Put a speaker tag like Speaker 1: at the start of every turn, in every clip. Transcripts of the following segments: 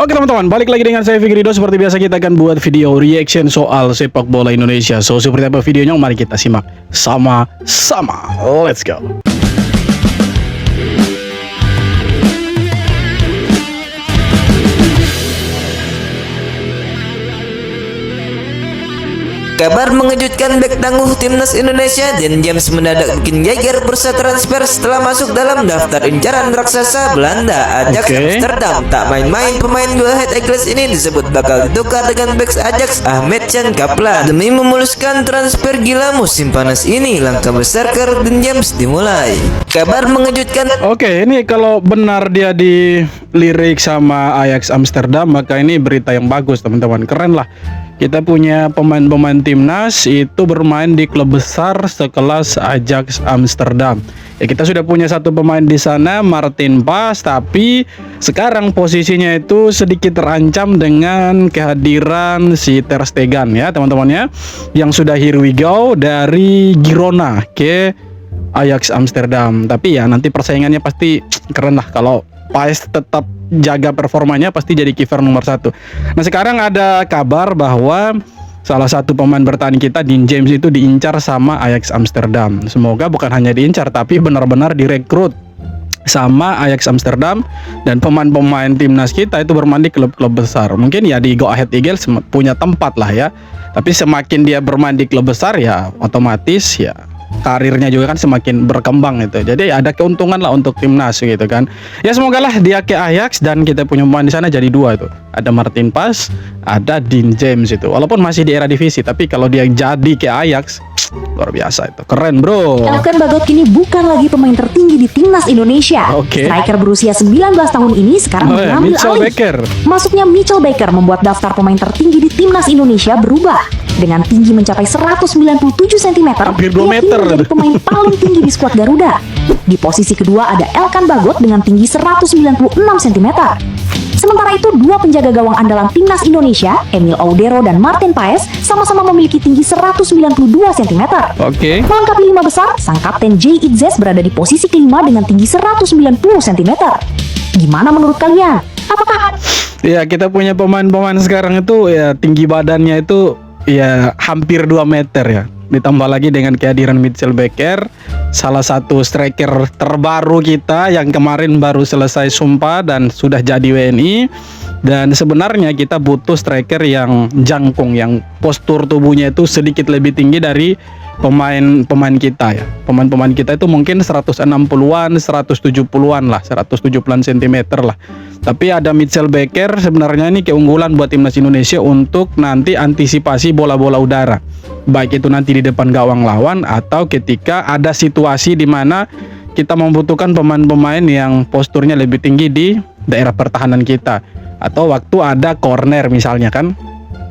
Speaker 1: Oke teman-teman, balik lagi dengan saya Fikrido. Seperti biasa kita akan buat video reaction soal sepak bola Indonesia. So seperti apa videonya? Mari kita simak sama-sama. Let's go.
Speaker 2: Kabar mengejutkan bek tangguh timnas Indonesia Dan James mendadak bikin geger bursa transfer setelah masuk dalam daftar incaran raksasa Belanda Ajax Amsterdam. Tak main-main, pemain Go Ahead Eagles ini disebut bakal ditukar dengan bek Ajax Ahmed Can Kaplan. Demi memuluskan transfer gila musim panas ini, langkah besar ke Dan James dimulai. Kabar mengejutkan.
Speaker 1: Oke, ini kalau benar dia dilirik sama Ajax Amsterdam, maka ini berita yang bagus teman-teman. Keren lah. Kita punya pemain-pemain timnas itu bermain di klub besar sekelas Ajax Amsterdam. Ya, kita sudah punya satu pemain di sana, Martin Pas, tapi sekarang posisinya itu sedikit terancam dengan kehadiran si Ter Stegen ya, teman-teman ya, yang sudah here we go dari Girona ke Ajax Amsterdam. Tapi ya nanti persaingannya pasti keren lah kalau Paes tetap jaga performanya, pasti jadi kiper nomor 1. Nah sekarang ada kabar bahwa salah satu pemain bertahan kita, Dean James, itu diincar sama Ajax Amsterdam. Semoga bukan hanya diincar tapi benar-benar direkrut sama Ajax Amsterdam, dan pemain-pemain timnas kita itu bermain di klub-klub besar. Mungkin ya di Go Ahead Eagles punya tempat lah ya, tapi semakin dia bermain di klub besar ya otomatis ya karirnya juga kan semakin berkembang gitu. Jadi ada keuntungan lah untuk timnas gitu kan. Ya semoga lah dia ke Ajax dan kita punya pemain di sana jadi 2 itu. Ada Martin Pas, ada Dean James itu. Walaupun masih di era divisi, tapi kalau dia jadi ke Ajax luar biasa itu. Keren, bro.
Speaker 3: Elkan Bagot kini bukan lagi pemain tertinggi di timnas Indonesia. Striker berusia 19 tahun ini sekarang mengambil alih. Masuknya Mitchell Baker membuat daftar pemain tertinggi di timnas Indonesia berubah. Dengan tinggi mencapai 197 cm,
Speaker 1: hampir 2 meter.
Speaker 3: Dia menjadi pemain paling tinggi di skuad Garuda. Di posisi kedua ada Elkan Bagot dengan tinggi 196 cm. Sementara itu, 2 penjaga gawang andalan timnas Indonesia, Emil Audero dan Martin Paes, sama-sama memiliki tinggi 192 cm. Melengkapi 5 besar, sang kapten Jay Itzes berada di posisi kelima dengan tinggi 190 cm. Gimana menurut kalian? Apakah
Speaker 1: ya kita punya pemain-pemain sekarang itu ya tinggi badannya itu ya hampir 2 meter ya. Ditambah lagi dengan kehadiran Mitchell Baker, salah satu striker terbaru kita yang kemarin baru selesai sumpah dan sudah jadi WNI. Dan sebenarnya kita butuh striker yang jangkung, yang postur tubuhnya itu sedikit lebih tinggi dari pemain kita ya. Pemain kita itu mungkin 160-an, 170-an lah, 170-an cm lah. Tapi ada Mitchell Baker, sebenarnya ini keunggulan buat timnas Indonesia untuk nanti antisipasi bola-bola udara. Baik itu nanti di depan gawang lawan atau ketika ada situasi di mana kita membutuhkan pemain-pemain yang posturnya lebih tinggi di daerah pertahanan kita. Atau waktu ada corner misalnya kan.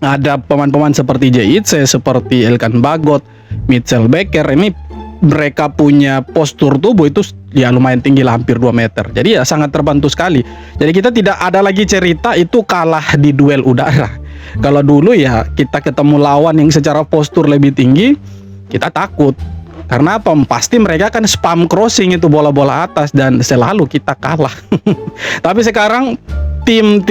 Speaker 1: Ada pemain-pemain seperti Jay Itzes, seperti Elkan Bagot, Mitchell Baker, ini mereka punya postur tubuh itu ya lumayan tinggi lah, hampir 2 meter. Jadi ya sangat terbantu sekali. Jadi kita tidak ada lagi cerita itu kalah di duel udara. Kalau dulu ya kita ketemu lawan yang secara postur lebih tinggi, kita takut. Karena apa? Pasti mereka kan spam crossing itu bola-bola atas dan selalu kita kalah. Tapi sekarang tim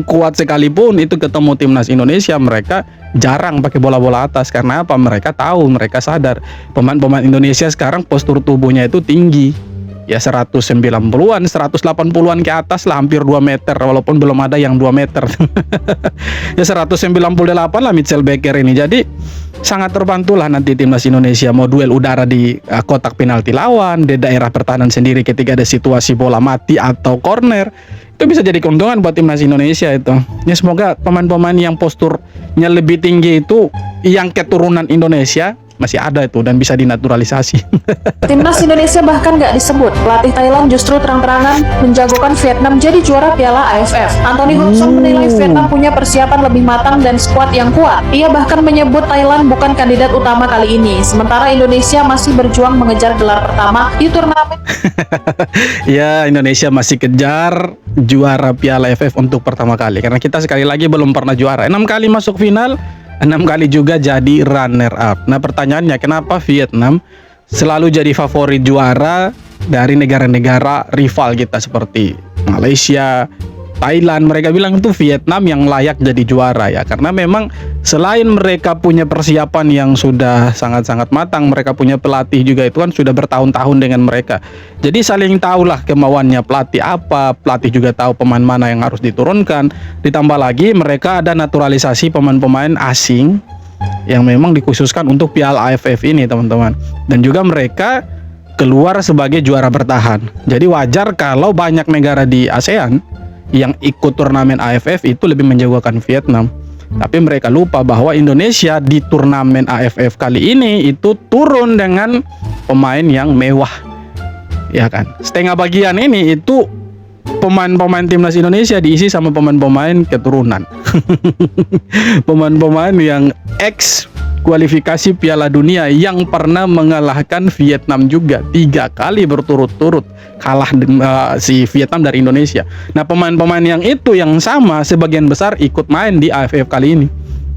Speaker 1: kuat sekalipun itu ketemu timnas Indonesia, mereka jarang pakai bola-bola atas. Karena apa? Mereka tahu, mereka sadar pemain-pemain Indonesia sekarang postur tubuhnya itu tinggi. Ya 190-an, 180-an ke atas lah, hampir 2 meter, walaupun belum ada yang 2 meter. Ya 198 lah Mitchell Baker ini. Jadi sangat terbantu lah nanti timnas Indonesia mau duel udara di kotak penalti lawan, di daerah pertahanan sendiri ketika ada situasi bola mati atau corner. Itu bisa jadi keuntungan buat timnas Indonesia itu. Ya semoga pemain-pemain yang posturnya lebih tinggi itu yang keturunan Indonesia masih ada itu dan bisa dinaturalisasi.
Speaker 4: Timnas Indonesia bahkan gak disebut. Pelatih Thailand justru terang-terangan menjagokan Vietnam jadi juara Piala AFF. Anthony Hudson menilai Vietnam punya persiapan lebih matang dan skuad yang kuat. Ia bahkan menyebut Thailand bukan kandidat utama kali ini. Sementara Indonesia masih berjuang mengejar gelar pertama di turnamen.
Speaker 1: Ya, Indonesia masih kejar juara Piala AFF untuk pertama kali. Karena kita sekali lagi belum pernah juara. 6 kali masuk final, 6 kali juga jadi runner up. Nah pertanyaannya, kenapa Vietnam selalu jadi favorit juara dari negara-negara rival kita seperti Malaysia, Thailand, mereka bilang itu Vietnam yang layak jadi juara ya, karena memang selain mereka punya persiapan yang sudah sangat-sangat matang, mereka punya pelatih juga itu kan sudah bertahun-tahun dengan mereka. Jadi saling tahulah kemauannya pelatih apa, pelatih juga tahu pemain mana yang harus diturunkan. Ditambah lagi mereka ada naturalisasi pemain-pemain asing yang memang dikhususkan untuk Piala AFF ini, teman-teman. Dan juga mereka keluar sebagai juara bertahan. Jadi wajar kalau banyak negara di ASEAN yang ikut turnamen AFF itu lebih menjagokan Vietnam. Tapi mereka lupa bahwa Indonesia di turnamen AFF kali ini itu turun dengan pemain yang mewah. Ya kan? Setengah bagian ini itu pemain-pemain timnas Indonesia diisi sama pemain-pemain keturunan. Pemain-pemain yang ex kualifikasi Piala Dunia yang pernah mengalahkan Vietnam juga 3 kali berturut-turut kalah si Vietnam dari Indonesia. Nah, pemain-pemain yang itu yang sama sebagian besar ikut main di AFF kali ini.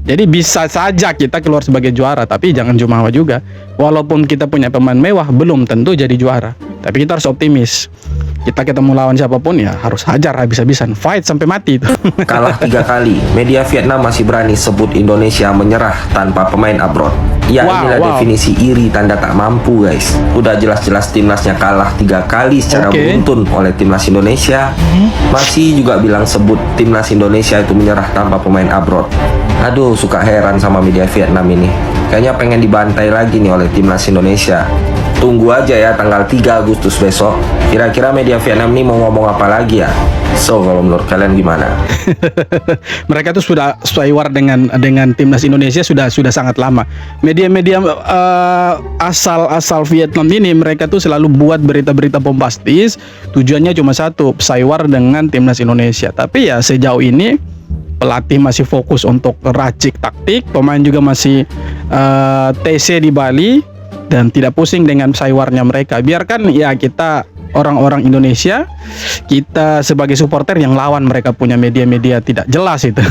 Speaker 1: Jadi bisa saja kita keluar sebagai juara, tapi jangan jumawa juga. Walaupun kita punya pemain mewah, belum tentu jadi juara. Tapi kita harus optimis. Kita ketemu lawan siapapun ya harus hajar habis-habisan, fight sampai mati itu.
Speaker 5: Kalah 3 kali, media Vietnam masih berani sebut Indonesia menyerah tanpa pemain abroad. Ya, inilah definisi iri tanda tak mampu, guys. Udah jelas-jelas timnasnya kalah 3 kali secara beruntun oleh timnas Indonesia, masih juga bilang sebut timnas Indonesia itu menyerah tanpa pemain abroad. Aduh, suka heran sama media Vietnam ini. Kayaknya pengen dibantai lagi nih oleh timnas Indonesia. Tunggu aja ya tanggal 3 Agustus besok. Kira-kira media Vietnam ini mau ngomong apa lagi ya? So, kalau menurut kalian gimana?
Speaker 1: Mereka tuh sudah war dengan timnas Indonesia sudah sangat lama. Media-media asal Vietnam ini mereka tuh selalu buat berita-berita bombastis. Tujuannya cuma satu, war dengan timnas Indonesia. Tapi ya sejauh ini pelatih masih fokus untuk racik taktik, pemain juga masih TC di Bali dan tidak pusing dengan saywarnya mereka. Biarkan ya kita orang-orang Indonesia, kita sebagai supporter yang lawan mereka punya media-media tidak jelas itu.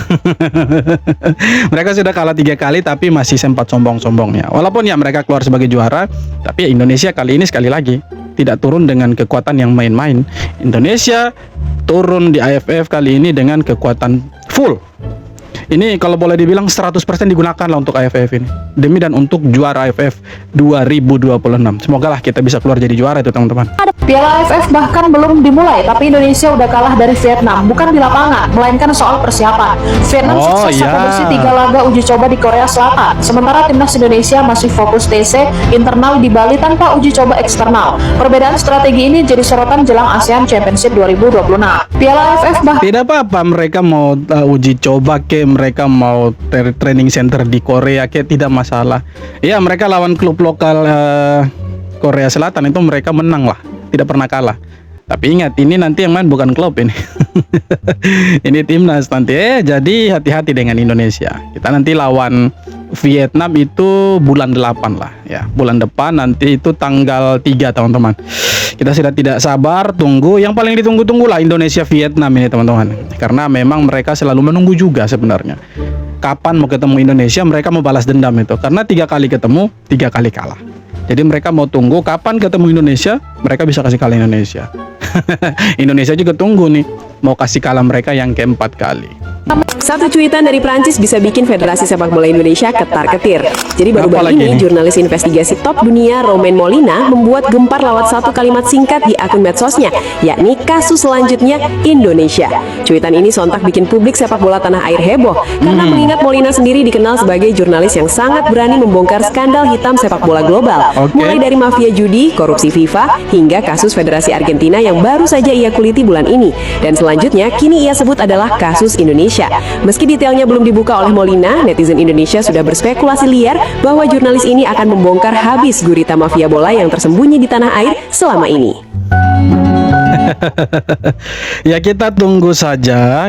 Speaker 1: Mereka sudah kalah 3 kali tapi masih sempat sombong-sombongnya. Walaupun ya mereka keluar sebagai juara, tapi ya Indonesia kali ini sekali lagi tidak turun dengan kekuatan yang main-main. Indonesia turun di AFF kali ini dengan kekuatan full. Ini kalau boleh dibilang 100% digunakan lah untuk AFF ini, demi dan untuk juara AFF 2026. Semoga lah kita bisa keluar jadi juara itu, teman-teman.
Speaker 4: Piala AFF bahkan belum dimulai, tapi Indonesia udah kalah dari Vietnam. Bukan di lapangan, melainkan soal persiapan. Vietnam sukses sampai bersih 3 laga uji coba di Korea Selatan. Sementara timnas Indonesia masih fokus TC internal di Bali tanpa uji coba eksternal. Perbedaan strategi ini jadi sorotan jelang ASEAN Championship 2026. Piala AFF
Speaker 1: tidak apa-apa mereka mau uji coba ke, mereka mau training center di Korea ke, tidak masalah. Ya, mereka lawan klub lokal Korea Selatan itu mereka menang lah, tidak pernah kalah. Tapi ingat, ini nanti yang main bukan klub ini. Ini timnas nanti. Jadi hati-hati dengan Indonesia. Kita nanti lawan Vietnam itu bulan 8 lah ya. Bulan depan nanti itu tanggal 3, teman-teman. Kita sudah tidak sabar tunggu. Yang paling ditunggu-tunggu lah Indonesia Vietnam ini, teman-teman. Karena memang mereka selalu menunggu juga sebenarnya. Kapan mau ketemu Indonesia, mereka mau balas dendam itu. Karena 3 kali ketemu, 3 kali kalah. Jadi mereka mau tunggu kapan ketemu Indonesia, mereka bisa kasih kalah Indonesia. Indonesia juga tunggu nih, mau kasih kalah mereka yang keempat kali.
Speaker 6: Satu cuitan dari Prancis bisa bikin Federasi Sepak Bola Indonesia ketar-ketir. Jadi baru-baru ini jurnalis investigasi top dunia Romain Molina membuat gempar lewat satu kalimat singkat di akun medsosnya, yakni kasus selanjutnya Indonesia. Cuitan ini sontak bikin publik sepak bola tanah air heboh karena mengingat Molina sendiri dikenal sebagai jurnalis yang sangat berani membongkar skandal hitam sepak bola global, mulai dari mafia judi, korupsi FIFA, hingga kasus Federasi Argentina yang baru saja ia kuliti bulan ini. Dan selanjutnya kini ia sebut adalah kasus Indonesia. Meski detailnya belum dibuka oleh Molina, netizen Indonesia sudah berspekulasi liar bahwa jurnalis ini akan membongkar habis gurita mafia bola yang tersembunyi di tanah air selama ini.
Speaker 1: Ya kita tunggu saja,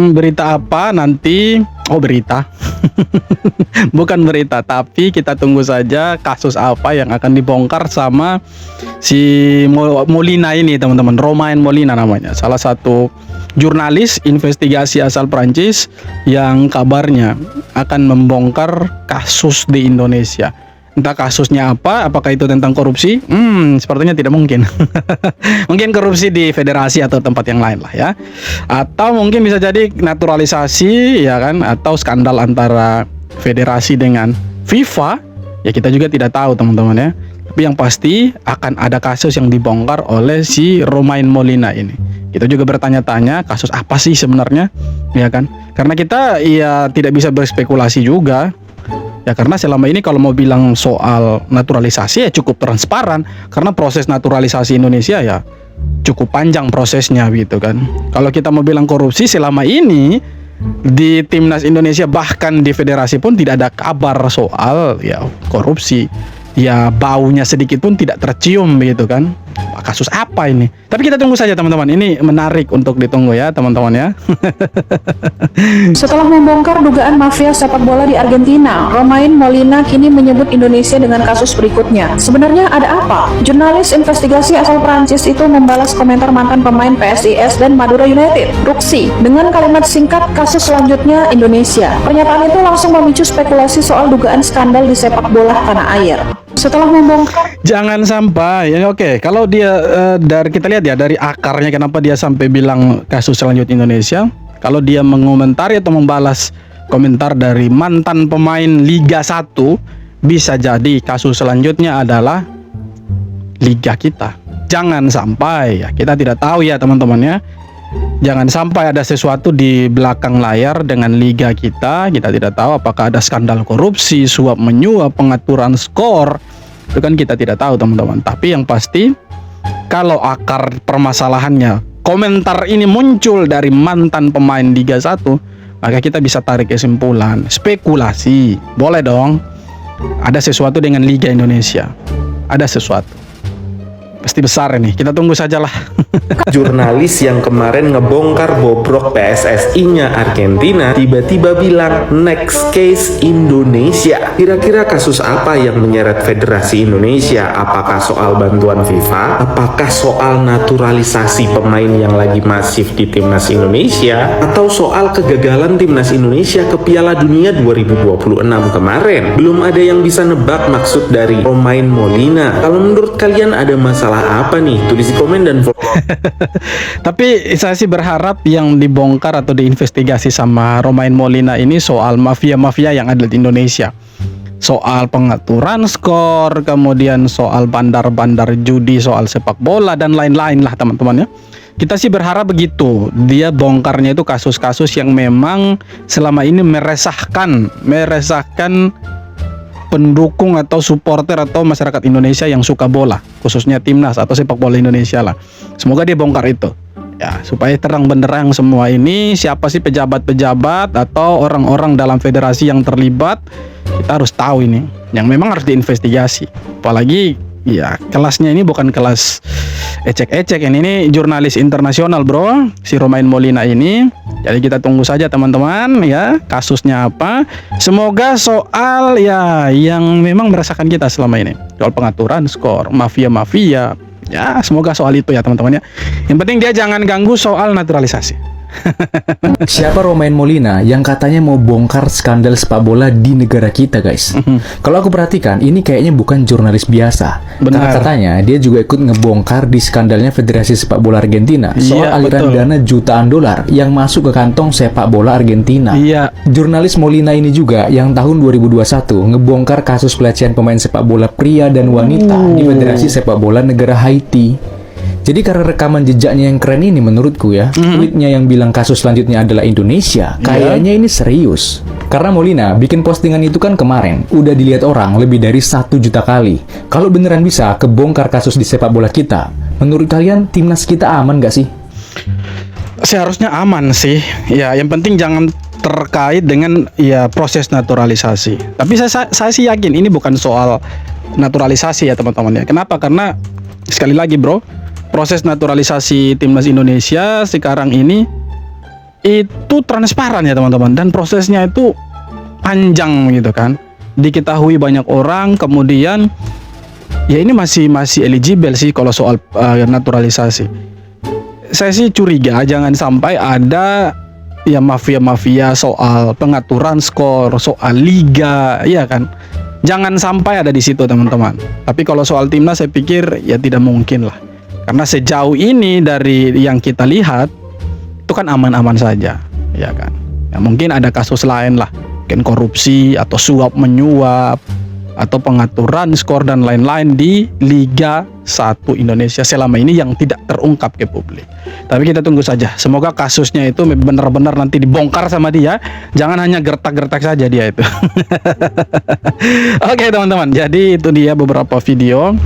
Speaker 1: berita apa nanti. Oh, berita. Bukan berita, tapi kita tunggu saja kasus apa yang akan dibongkar sama si Molina ini, teman-teman. Romain Molina namanya, salah satu jurnalis investigasi asal Prancis yang kabarnya akan membongkar kasus di Indonesia. Entah kasusnya apa, apakah itu tentang korupsi? Sepertinya tidak mungkin. Mungkin korupsi di federasi atau tempat yang lain lah ya. Atau mungkin bisa jadi naturalisasi ya kan, atau skandal antara federasi dengan FIFA. Ya kita juga tidak tahu teman-teman ya. Tapi yang pasti akan ada kasus yang dibongkar oleh si Romain Molina ini. Kita juga bertanya-tanya kasus apa sih sebenarnya, ya kan? Karena kita ya tidak bisa berspekulasi juga. Ya karena selama ini kalau mau bilang soal naturalisasi ya cukup transparan, karena proses naturalisasi Indonesia ya cukup panjang prosesnya gitu kan. Kalau kita mau bilang korupsi selama ini di timnas Indonesia bahkan di federasi pun tidak ada kabar soal ya korupsi. Ya baunya sedikit pun tidak tercium begitu kan. Kasus apa ini? Tapi kita tunggu saja teman-teman. Ini menarik untuk ditunggu ya teman-teman ya.
Speaker 4: Setelah membongkar dugaan mafia sepak bola di Argentina, Romain Molina kini menyebut Indonesia dengan kasus berikutnya. Sebenarnya ada apa? Jurnalis investigasi asal Prancis itu membalas komentar mantan pemain PSIS dan Madura United, Ruxi, dengan kalimat singkat kasus selanjutnya Indonesia. Pernyataan itu langsung memicu spekulasi soal dugaan skandal di sepak bola tanah air. Setelah membongkar,
Speaker 1: jangan sampai ya, oke, kalau dia dari kita lihat ya dari akarnya kenapa dia sampai bilang kasus selanjutnya Indonesia. Kalau dia mengomentari atau membalas komentar dari mantan pemain Liga 1, bisa jadi kasus selanjutnya adalah liga kita. Jangan sampai ya, kita tidak tahu ya teman-teman ya. Jangan sampai ada sesuatu di belakang layar dengan liga kita. Kita tidak tahu apakah ada skandal korupsi, suap menyuap, pengaturan skor. Itu kan kita tidak tahu teman-teman. Tapi yang pasti kalau akar permasalahannya komentar ini muncul dari mantan pemain Liga 1, maka kita bisa tarik kesimpulan, spekulasi. Boleh dong. Ada sesuatu dengan Liga Indonesia. Ada sesuatu. Pasti besar ini. Kita tunggu sajalah.
Speaker 5: Jurnalis yang kemarin ngebongkar bobrok PSSI-nya Argentina tiba-tiba bilang next case Indonesia. Kira-kira kasus apa yang menyeret Federasi Indonesia? Apakah soal bantuan FIFA? Apakah soal naturalisasi pemain yang lagi masif di timnas Indonesia? Atau soal kegagalan timnas Indonesia ke Piala Dunia 2026 kemarin? Belum ada yang bisa nebak maksud dari Romain Molina. Kalau menurut kalian ada masalah apa nih? Tulis di komen dan follow.
Speaker 1: Tapi saya sih berharap yang dibongkar atau diinvestigasi sama Romain Molina ini soal mafia-mafia yang ada di Indonesia. Soal pengaturan skor, kemudian soal bandar-bandar judi, soal sepak bola dan lain-lain lah teman-teman ya. Kita sih berharap begitu. Dia bongkarnya itu kasus-kasus yang memang selama ini meresahkan pendukung atau supporter atau masyarakat Indonesia yang suka bola, khususnya timnas atau sepak bola Indonesia lah. Semoga dia bongkar itu ya, supaya terang benderang semua ini siapa sih pejabat-pejabat atau orang-orang dalam federasi yang terlibat. Kita harus tahu ini yang memang harus diinvestigasi. Apalagi ya kelasnya ini bukan kelas ecek-ecek, ini jurnalis internasional bro, si Romain Molina ini. Jadi kita tunggu saja teman-teman ya kasusnya apa. Semoga soal ya yang memang merasakan kita selama ini, soal pengaturan skor, mafia-mafia ya, semoga soal itu ya teman-teman ya. Yang penting dia jangan ganggu soal naturalisasi.
Speaker 7: Siapa Romain Molina yang katanya mau bongkar skandal sepak bola di negara kita, guys? Kalau aku perhatikan, ini kayaknya bukan jurnalis biasa.
Speaker 1: Benar.
Speaker 7: Karena katanya dia juga ikut ngebongkar di skandalnya Federasi Sepak Bola Argentina soal
Speaker 1: Iya,
Speaker 7: aliran
Speaker 1: betul.
Speaker 7: dana jutaan dolar yang masuk ke kantong sepak bola Argentina.
Speaker 1: Iya.
Speaker 7: Jurnalis Molina ini juga yang tahun 2021 ngebongkar kasus pelecehan pemain sepak bola pria dan wanita di Federasi Sepak Bola negara Haiti. Jadi karena rekaman jejaknya yang keren ini menurutku ya, tweetnya yang bilang kasus selanjutnya adalah Indonesia, kayaknya ini serius. Karena Molina bikin postingan itu kan kemarin, udah dilihat orang lebih dari 1 juta kali. Kalau beneran bisa kebongkar kasus di sepak bola kita, menurut kalian timnas kita aman gak sih?
Speaker 1: Seharusnya aman sih. Ya, yang penting jangan terkait dengan ya proses naturalisasi. Tapi saya sih yakin ini bukan soal naturalisasi ya teman-teman ya. Kenapa? Karena sekali lagi bro, proses naturalisasi timnas Indonesia sekarang ini itu transparan ya teman-teman, dan prosesnya itu panjang gitu kan. Diketahui banyak orang, kemudian ya ini masih eligible sih kalau soal naturalisasi. Saya sih curiga jangan sampai ada ya mafia-mafia soal pengaturan skor, soal liga, ya kan. jangan sampai ada di situ teman-teman. Tapi kalau soal timnas saya pikir ya tidak mungkin lah. Karena sejauh ini dari yang kita lihat itu kan aman-aman saja, ya kan. Ya, mungkin ada kasus lain lah, mungkin korupsi atau suap menyuap atau pengaturan skor dan lain-lain di Liga 1 Indonesia selama ini yang tidak terungkap ke publik. Tapi kita tunggu saja. Semoga kasusnya itu benar-benar nanti dibongkar sama dia. Jangan hanya gertak-gertak saja dia itu. Oke teman-teman, jadi itu dia beberapa video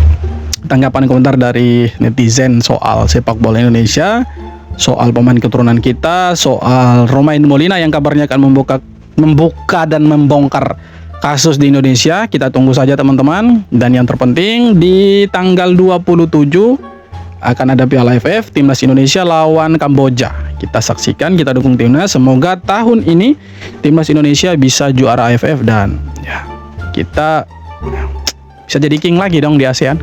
Speaker 1: tanggapan komentar dari netizen soal sepak bola Indonesia, soal pemain keturunan kita, soal Romain Molina yang kabarnya akan membuka dan membongkar kasus di Indonesia. Kita tunggu saja teman-teman. Dan yang terpenting di tanggal 27 akan ada Piala AFF Timnas Indonesia lawan Kamboja. Kita saksikan, kita dukung timnas. Semoga tahun ini Timnas Indonesia bisa juara AFF dan ya kita bisa jadi king lagi dong di ASEAN.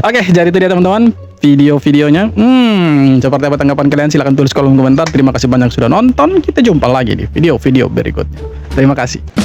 Speaker 1: Oke, jadi itu dia teman-teman video-videonya. Seperti apa tanggapan kalian? Silahkan tulis kolom komentar. Terima kasih banyak sudah nonton. Kita jumpa lagi di video-video berikutnya. Terima kasih.